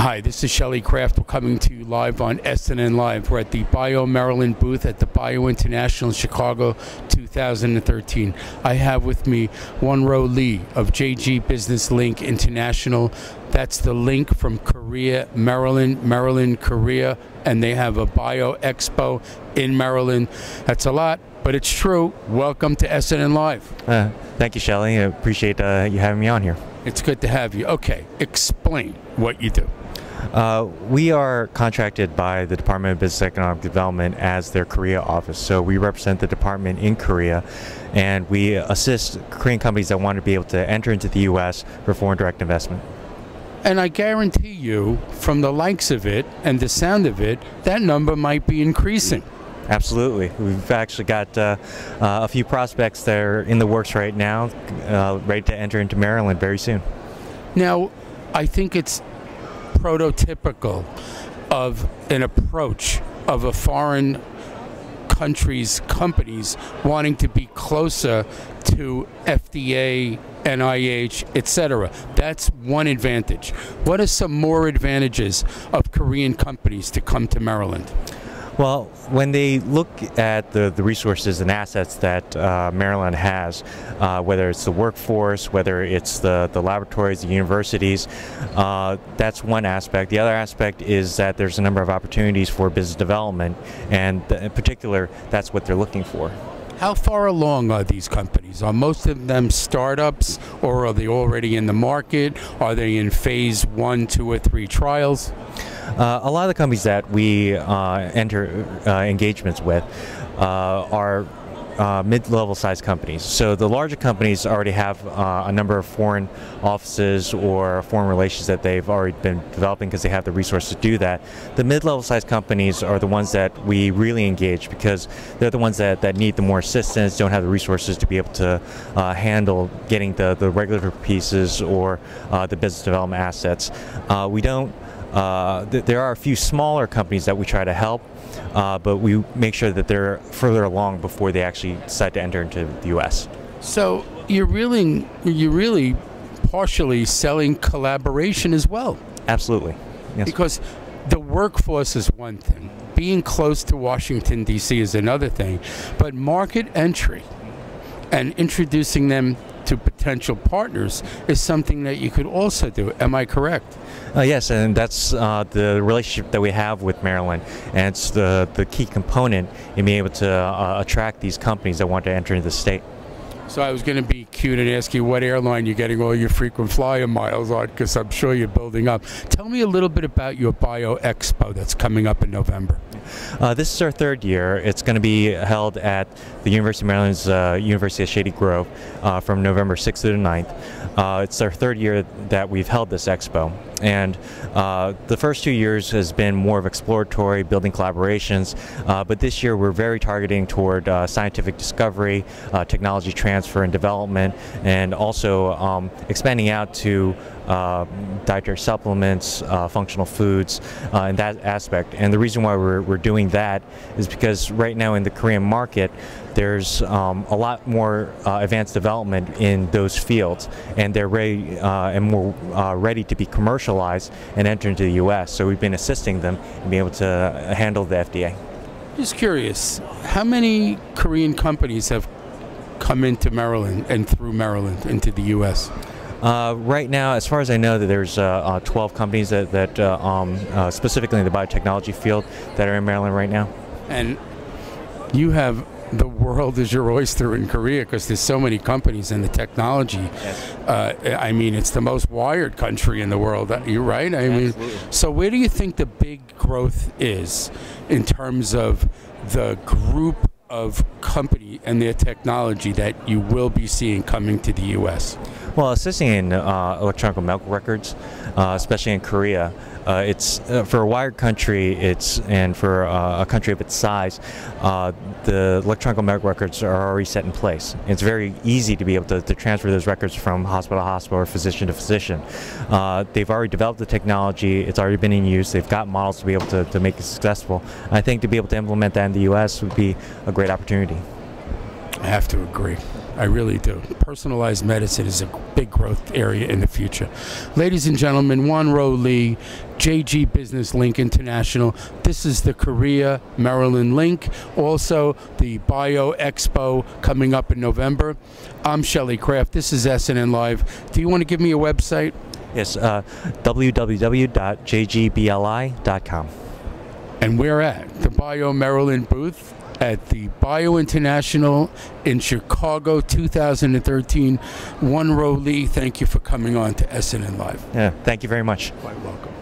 Hi, this is Shelley Kraft. We're coming to you live on SNN Live. We're at the Bio Maryland booth at the Bio International in Chicago 2013. I have with me Wonro Lee of JG Business Link International. That's the link from Korea, Maryland, Korea, and they have a Bio Expo in Maryland. That's a lot, but it's true. Welcome to SNN Live. Thank you, Shelley. I appreciate you having me on here. It's good to have you. Okay, explain what you do. We are contracted by the Department of Business and Economic Development as their Korea office. So we represent the department in Korea, and we assist Korean companies that want to be able to enter into the U.S. for foreign direct investment. And I guarantee you, from the likes of it and the sound of it, that number might be increasing. Absolutely. We've actually got a few prospects that are in the works right now, ready to enter into Maryland very soon. Now, I think it's prototypical of an approach of a foreign country's companies wanting to be closer to FDA, NIH, etc. That's one advantage. What are some more advantages of Korean companies to come to Maryland? Well, when they look at the resources and assets that Maryland has, whether it's the workforce, whether it's the laboratories, the universities, that's one aspect. The other aspect is that there's a number of opportunities for business development, and in particular, that's what they're looking for. How far along are these companies? Are most of them startups, or are they already in the market? Are they in phase 1, 2, or 3 trials? A lot of the companies that we enter engagements with are mid-level size companies. So the larger companies already have a number of foreign offices or foreign relations that they've already been developing because they have the resources to do that. The mid-level size companies are the ones that we really engage because they're the ones that need the more assistance, don't have the resources to be able to handle getting the regulatory pieces or the business development assets. There are a few smaller companies that we try to help, but we make sure that they're further along before they actually decide to enter into the U.S. So you're really partially selling collaboration as well. Absolutely. Yes. Because the workforce is one thing. Being close to Washington, D.C. is another thing. But market entry and introducing them to potential partners is something that you could also do. Am I correct? Yes, and that's the relationship that we have with Maryland, and it's the key component in being able to attract these companies that want to enter into the state. So I was going to be cute and ask you what airline you're getting all your frequent flyer miles on, because I'm sure you're building up. Tell me a little bit about your Bio Expo that's coming up in November. This is our 3rd year. It's going to be held at the University of Maryland's University of Shady Grove from November 6th to the 9th. It's our 3rd year that we've held this expo. And the first 2 years has been more of exploratory, building collaborations, but this year we're very targeting toward scientific discovery, technology transfer and development, and also expanding out to dietary supplements, functional foods, in that aspect. And the reason why we're doing that is because right now in the Korean market, there's a lot more advanced development in those fields, and they're ready and more ready to be commercialized and enter into the U.S. So we've been assisting them in being able to handle the FDA. Just curious, how many Korean companies have come into Maryland and through Maryland into the U.S.? Right now, as far as I know, that there's 12 companies that specifically in the biotechnology field that are in Maryland right now. And you have the world is your oyster in Korea because there's so many companies in the technology. Yes. I mean, it's the most wired country in the world. You're right. I mean, so where do you think the big growth is in terms of the group of company and their technology that you will be seeing coming to the U.S.? Well, assisting in electronic medical records, especially in Korea, it's for a wired country. And for a country of its size, the electronic medical records are already set in place. It's very easy to be able to transfer those records from hospital to hospital or physician to physician. They've already developed the technology. It's already been in use. They've got models to be able to make it successful. I think to be able to implement that in the U.S. would be a great opportunity. I have to agree. I really do. Personalized medicine is a big growth area in the future. Ladies and gentlemen, Monroe Lee, JG Business Link International. This is the Korea, Maryland link. Also, the Bio Expo coming up in November. I'm Shelley Kraft. This is SNN Live. Do you want to give me a website? Yes, www.jgbli.com. And we're at the Bio Maryland booth at the Bio International in Chicago 2013. Monroe Lee, thank you for coming on to SNN Live. Yeah, thank you very much. Quite welcome.